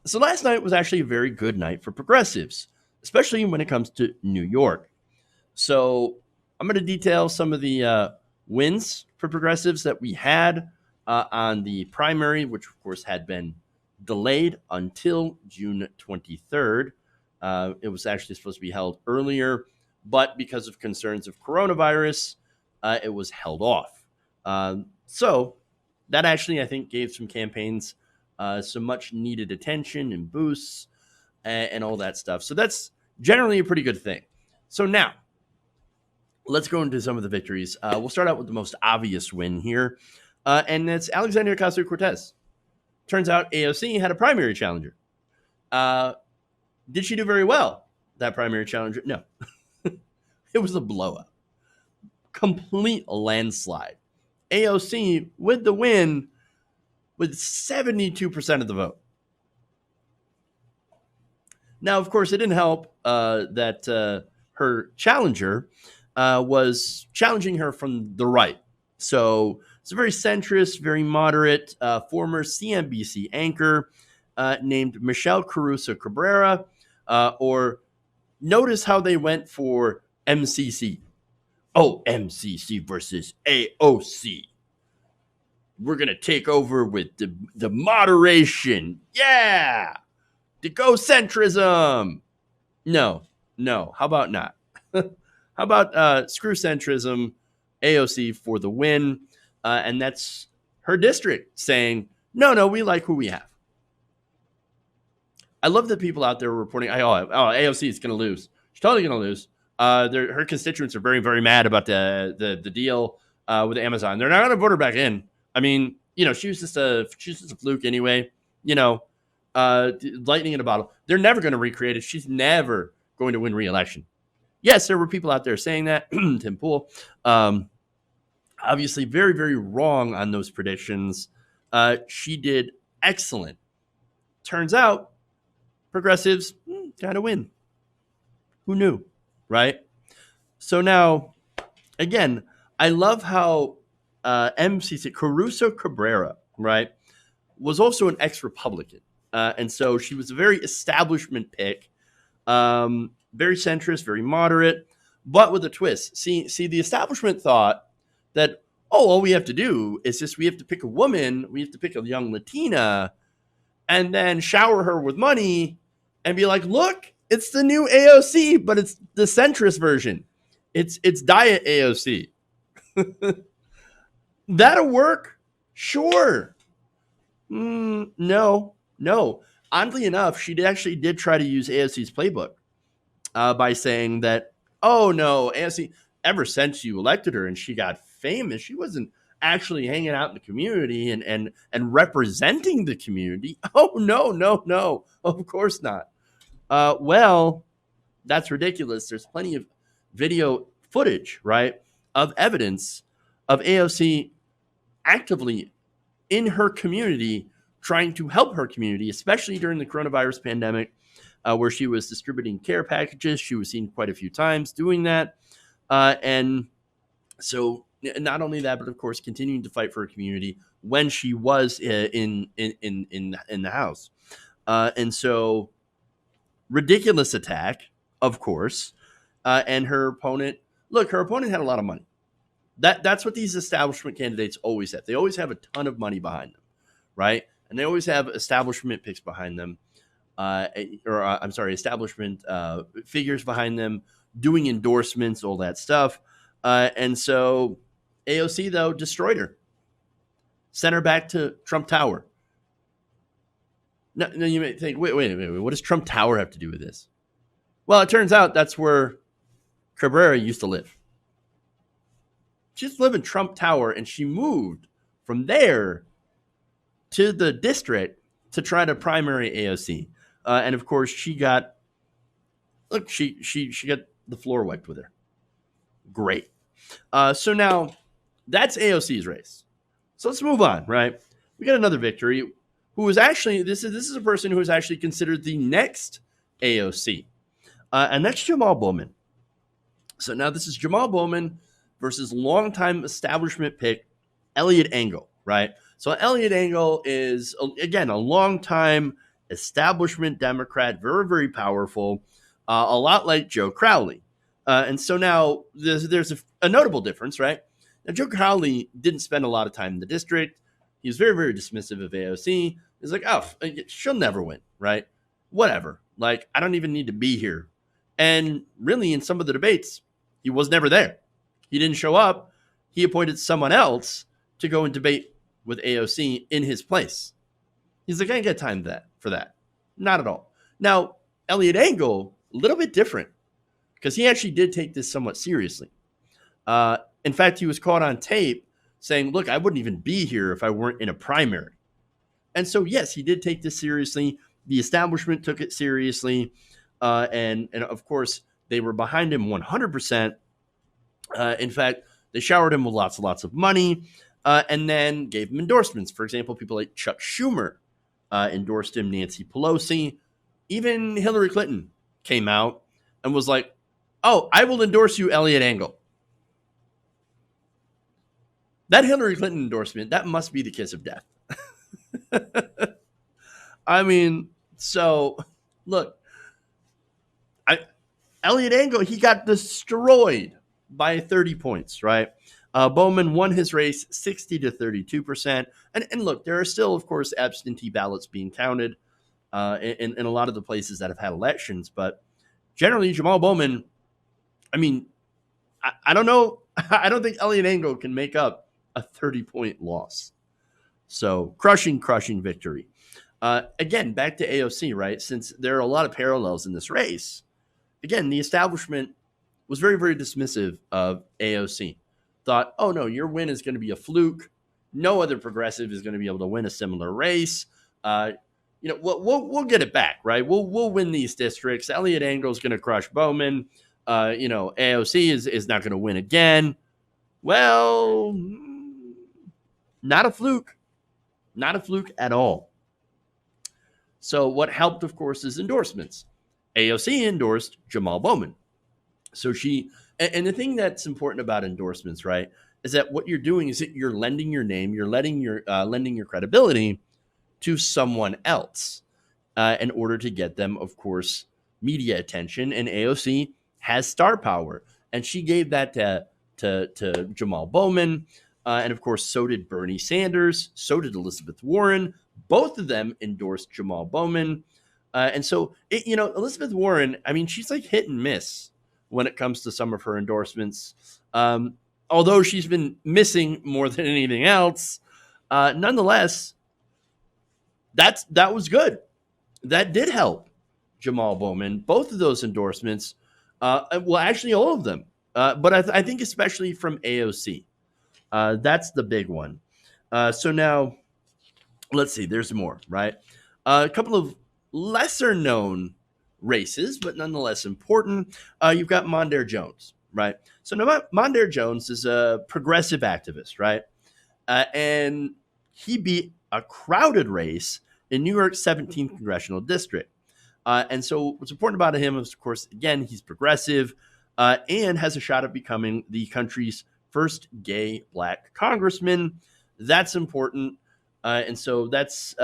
So last night was actually a very good night for progressives, especially when it comes to New York. So I'm going to detail some of the wins for progressives that we had on the primary, which of course had been delayed until June 23rd. It was actually supposed to be held earlier, but because of concerns of coronavirus, it was held off. So that actually, I think, gave some campaigns some much needed attention and boosts and all that stuff. So that's generally a pretty good thing. So now, let's go into some of the victories. We'll start out with the most obvious win here, and it's Alexandria Ocasio-Cortez. Turns out AOC had a primary challenger. Did she do very well, that primary challenger? No. It was a blowout. Complete landslide. AOC with the win with 72% of the vote. Now, of course, it didn't help that her challenger was challenging her from the right. So it's a very centrist, very moderate former CNBC anchor named Michelle Caruso Cabrera, or notice how they went for MCC. Oh, MCC versus AOC. We're going to take over with the moderation. Yeah. The go-centrism. No. How about not? How about screw centrism, AOC for the win? And that's her district saying, no, we like who we have. I love that people out there reporting, AOC is going to lose. She's totally going to lose. Her constituents are very, very mad about the deal with Amazon. They're not going to vote her back in. I mean, she was just a fluke anyway. Lightning in a bottle. They're never going to recreate it. She's never going to win re-election. Yes, there were people out there saying that. Tim Pool, obviously very, very wrong on those predictions. She did excellent. Turns out, progressives got to win. Who knew, right? So now, again, I love how MCC Caruso Cabrera, right, was also an ex-Republican. And so she was a very establishment pick, very centrist, very moderate, but with a twist. See, the establishment thought that, all we have to do is we have to pick a woman, we have to pick a young Latina, and then shower her with money and be like, look, it's the new AOC, but it's the centrist version. It's diet AOC. That'll work? Sure. No. Oddly enough, she actually did try to use AOC's playbook by saying that, oh no, AOC, ever since you elected her and she got famous, she wasn't actually hanging out in the community and representing the community. Oh, no, of course not. Well, that's ridiculous. There's plenty of video footage, right, of evidence of AOC actively in her community trying to help her community, especially during the coronavirus pandemic, where she was distributing care packages. She was seen quite a few times doing that. And so not only that, but of course, continuing to fight for her community when she was in the House. And so ridiculous attack, of course. And her opponent had a lot of money. That's what these establishment candidates always have. They always have a ton of money behind them, right? And they always have establishment picks behind them, establishment figures behind them, doing endorsements, all that stuff. And so AOC, though, destroyed her. Sent her back to Trump Tower. No, you may think, wait, what does Trump Tower have to do with this? Well, it turns out that's where Cabrera used to live. She used to live in Trump Tower, and she moved from there to the district to try to primary AOC. And of course, she got got the floor wiped with her. Great. So now that's AOC's race. So let's move on, right? We got another victory who was actually, this is a person who is actually considered the next AOC. And that's Jamal Bowman. So now this is Jamal Bowman versus longtime establishment pick Eliot Engel, right? So Eliot Engel is, again, a longtime establishment Democrat, very, very powerful, a lot like Joe Crowley. And so now there's a notable difference, right? Now, Joe Crowley didn't spend a lot of time in the district. He was very, very dismissive of AOC. He's like, oh, she'll never win, right? Whatever. Like, I don't even need to be here. And really, in some of the debates, he was never there. He didn't show up. He appointed someone else to go and debate with AOC in his place. He's like, I ain't got time for that. Not at all. Now, Elliot Engel, a little bit different because he actually did take this somewhat seriously. In fact, he was caught on tape saying, look, I wouldn't even be here if I weren't in a primary. And so, yes, he did take this seriously. The establishment took it seriously. And of course, they were behind him 100%. In fact, they showered him with lots and lots of money and then gave him endorsements. For example, people like Chuck Schumer endorsed him, Nancy Pelosi. Even Hillary Clinton came out and was like, oh, I will endorse you, Elliot Engel. That Hillary Clinton endorsement, that must be the kiss of death. I mean, so look, Elliot Engel, he got destroyed by 30 points, right? Bowman won his race 60 to 32%. And look, there are still, of course, absentee ballots being counted in a lot of the places that have had elections. But generally, Jamal Bowman, I mean, I don't know. I don't think Elliot Engel can make up a 30-point loss. So crushing victory. Again, back to AOC, right? Since there are a lot of parallels in this race, again, the establishment was very, very dismissive of AOC. Thought, oh no, your win is going to be a fluke. No other progressive is going to be able to win a similar race. We'll get it back, right? We'll win these districts. Elliot Engel is going to crush Bowman. AOC is not going to win again. Well, not a fluke. Not a fluke at all. So what helped, of course, is endorsements. AOC endorsed Jamal Bowman. So and the thing that's important about endorsements, right, is that what you're doing is that you're lending your name, you're lending your credibility to someone else in order to get them, of course, media attention. And AOC has star power, and she gave that to Jamal Bowman. And of course, so did Bernie Sanders. So did Elizabeth Warren. Both of them endorsed Jamal Bowman. And so, Elizabeth Warren, I mean, she's like hit and miss when it comes to some of her endorsements. Although she's been missing more than anything else, nonetheless, that was good. That did help Jamal Bowman. Both of those endorsements, well, actually all of them. But I think especially from AOC. That's the big one. So now, let's see, there's more, right? A couple of lesser known races, but nonetheless important. You've got Mondaire Jones, right? So now Mondaire Jones is a progressive activist, right? And he beat a crowded race in New York's 17th congressional district. And so what's important about him is, of course, again, he's progressive and has a shot at becoming the country's first gay black congressman. That's important. And so that's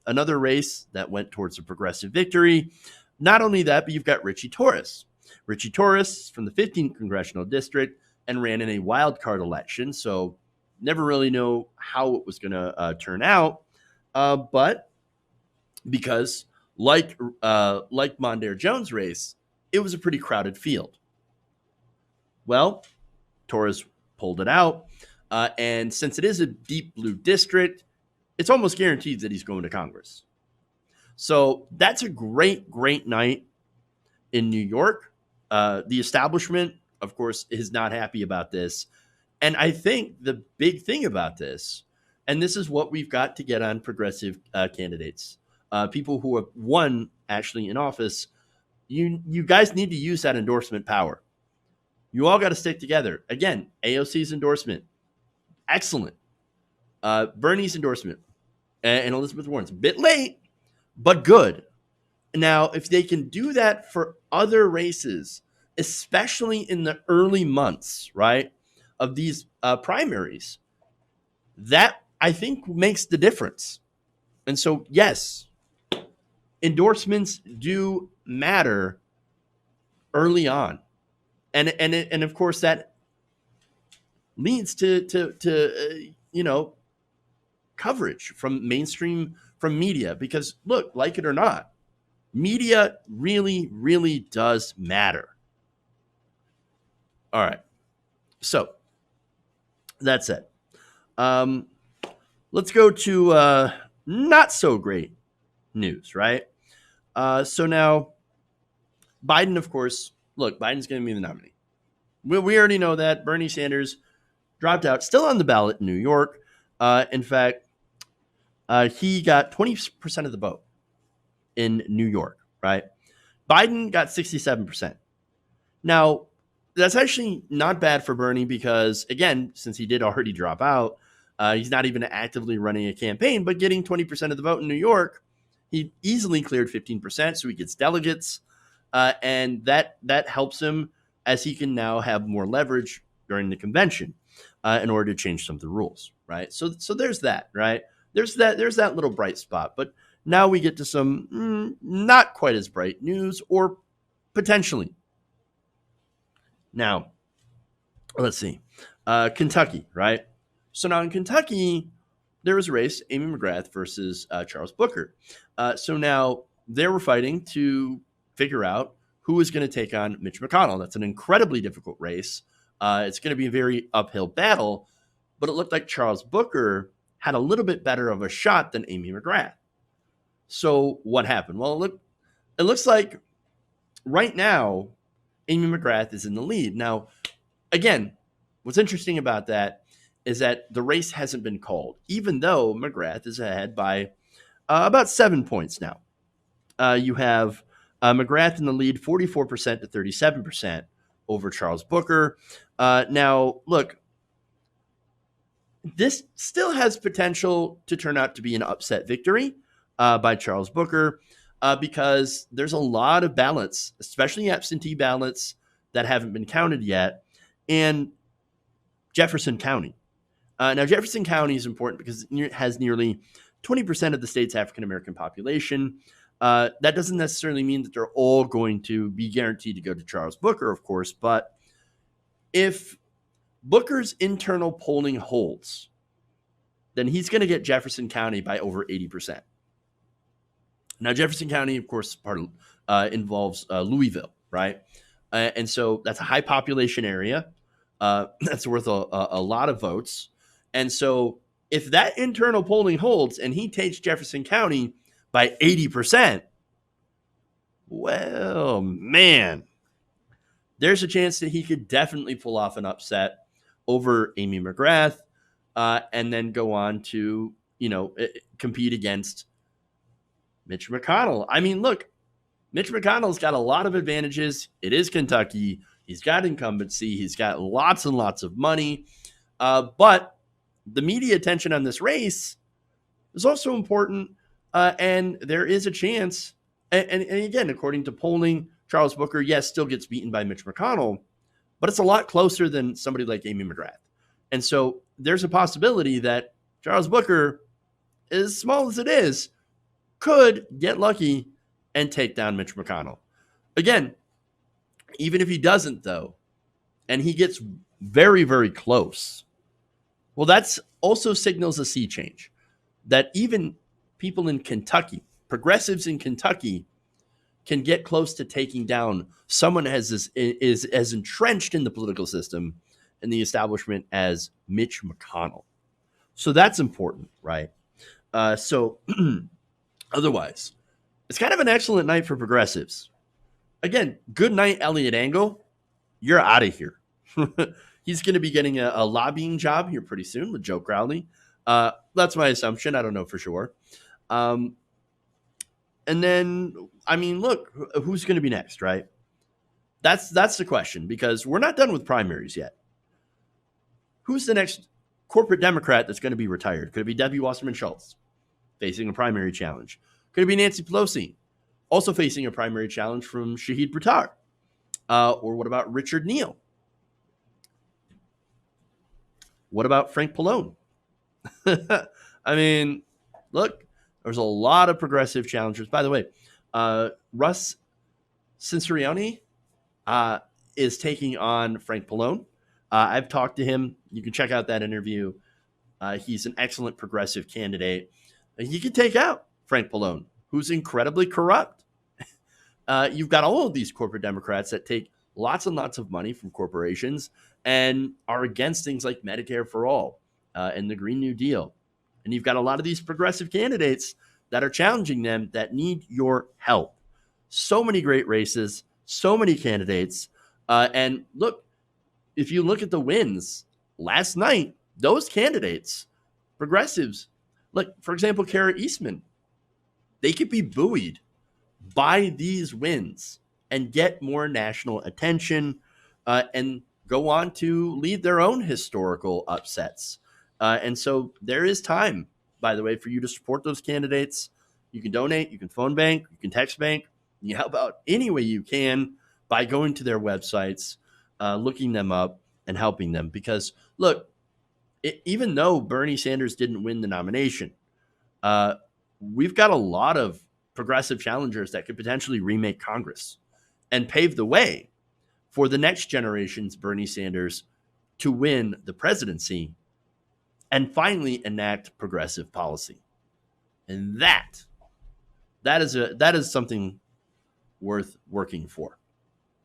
another race that went towards a progressive victory. Not only that, but you've got Richie Torres. Richie Torres from the 15th congressional district and ran in a wild card election. So never really know how it was going to turn out. But because like Mondaire Jones' race, it was a pretty crowded field. Well, Torres pulled it out. And since it is a deep blue district, it's almost guaranteed that he's going to Congress. So that's a great, great night in New York. The establishment, of course, is not happy about this. And I think the big thing about this, and this is what we've got to get on progressive candidates, people who have won actually in office, you guys need to use that endorsement power. You all got to stick together. Again, AOC's endorsement, excellent. Bernie's endorsement and Elizabeth Warren's a bit late, but good. Now, if they can do that for other races, especially in the early months, right, of these primaries, that I think makes the difference. And so, yes, endorsements do matter early on, and of course that leads to coverage from mainstream, from media, because look, like it or not, media really, really does matter. All right, so that's it. Um, let's go to not so great news, right? So now Biden, of course, look, Biden's going to be the nominee. We already know that. Bernie Sanders dropped out, still on the ballot in New York. In fact, he got 20% of the vote in New York, right? Biden got 67%. Now, that's actually not bad for Bernie because, again, since he did already drop out, he's not even actively running a campaign, but getting 20% of the vote in New York, he easily cleared 15%, so he gets delegates, and that helps him as he can now have more leverage during the convention in order to change some of the rules, right? So there's that, right? There's that little bright spot, but now we get to some not quite as bright news, or potentially. Now, let's see. Kentucky, right? So now in Kentucky, there was a race, Amy McGrath versus Charles Booker. So now they were fighting to figure out who was going to take on Mitch McConnell. That's an incredibly difficult race. It's going to be a very uphill battle, but it looked like Charles Booker had a little bit better of a shot than Amy McGrath. So what happened? Well, it looks like right now, Amy McGrath is in the lead. Now, again, what's interesting about that is that the race hasn't been called, even though McGrath is ahead by about 7 points now. You have McGrath in the lead, 44% to 37% over Charles Booker. Now, look, this still has potential to turn out to be an upset victory by Charles Booker because there's a lot of ballots, especially absentee ballots, that haven't been counted yet. And Jefferson County. Now, Jefferson County is important because it has nearly 20% of the state's African-American population. That doesn't necessarily mean that they're all going to be guaranteed to go to Charles Booker, of course, but if Booker's internal polling holds, then he's going to get Jefferson County by over 80%. Now, Jefferson County, of course, involves Louisville, right? And so that's a high population area. That's worth a lot of votes. And so if that internal polling holds and he takes Jefferson County by 80%, well, man, there's a chance that he could definitely pull off an upset over Amy McGrath and then go on to, compete against Mitch McConnell. I mean, look, Mitch McConnell's got a lot of advantages. It is Kentucky. He's got incumbency. He's got lots and lots of money. But the media attention on this race is also important. And there is a chance. And again, according to polling, Charles Booker, yes, still gets beaten by Mitch McConnell, but it's a lot closer than somebody like Amy McGrath. And so there's a possibility that Charles Booker, as small as it is, could get lucky and take down Mitch McConnell. Again, even if he doesn't, though, and he gets very, very close, well, that's also signals a sea change. That even people in Kentucky, progressives in Kentucky, can get close to taking down someone is as entrenched in the political system and the establishment as Mitch McConnell. So that's important, right? So otherwise, it's kind of an excellent night for progressives. Again, good night, Elliot Engel. You're out of here. He's going to be getting a lobbying job here pretty soon with Joe Crowley. That's my assumption. I don't know for sure. And then, I mean, look, who's going to be next, right? That's the question, because we're not done with primaries yet. Who's the next corporate Democrat that's going to be retired? Could it be Debbie Wasserman Schultz facing a primary challenge? Could it be Nancy Pelosi also facing a primary challenge from Shahid Buttar? Or what about Richard Neal? What about Frank Pallone? I mean, look, there's a lot of progressive challengers. By the way, Russ Cincinnati is taking on Frank Pallone. I've talked to him. You can check out that interview. He's an excellent progressive candidate. He can take out Frank Pallone, who's incredibly corrupt. You've got all of these corporate Democrats that take lots and lots of money from corporations and are against things like Medicare for all and the Green New Deal. And you've got a lot of these progressive candidates that are challenging them that need your help. So many great races, so many candidates. And look, if you look at the wins last night, those candidates, progressives, like, for example, Kara Eastman, they could be buoyed by these wins and get more national attention and go on to lead their own historical upsets. And so there is time, by the way, for you to support those candidates. You can donate, you can phone bank, you can text bank, you help out any way you can by going to their websites, looking them up, and helping them. Because, look, even though Bernie Sanders didn't win the nomination, we've got a lot of progressive challengers that could potentially remake Congress and pave the way for the next generation's Bernie Sanders to win the presidency and finally enact progressive policy. And that is something worth working for.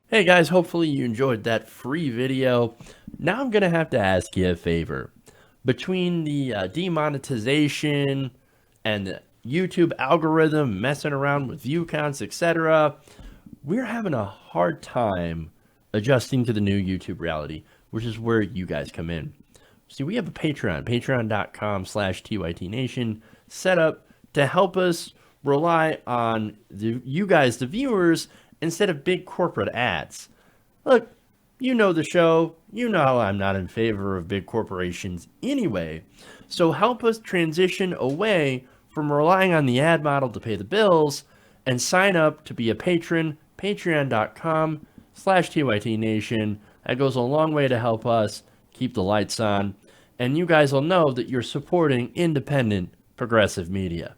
Hey guys, hopefully you enjoyed that free video. Now I'm going to have to ask you a favor. Between the demonetization and the YouTube algorithm messing around with view counts, etc., we're having a hard time adjusting to the new YouTube reality, which is where you guys come in. See, we have a Patreon, patreon.com/TYTNation, set up to help us rely on you guys, the viewers, instead of big corporate ads. Look, you know the show. You know I'm not in favor of big corporations anyway. So help us transition away from relying on the ad model to pay the bills and sign up to be a patron, patreon.com/TYTNation. That goes a long way to help us keep the lights on. And you guys will know that you're supporting independent progressive media.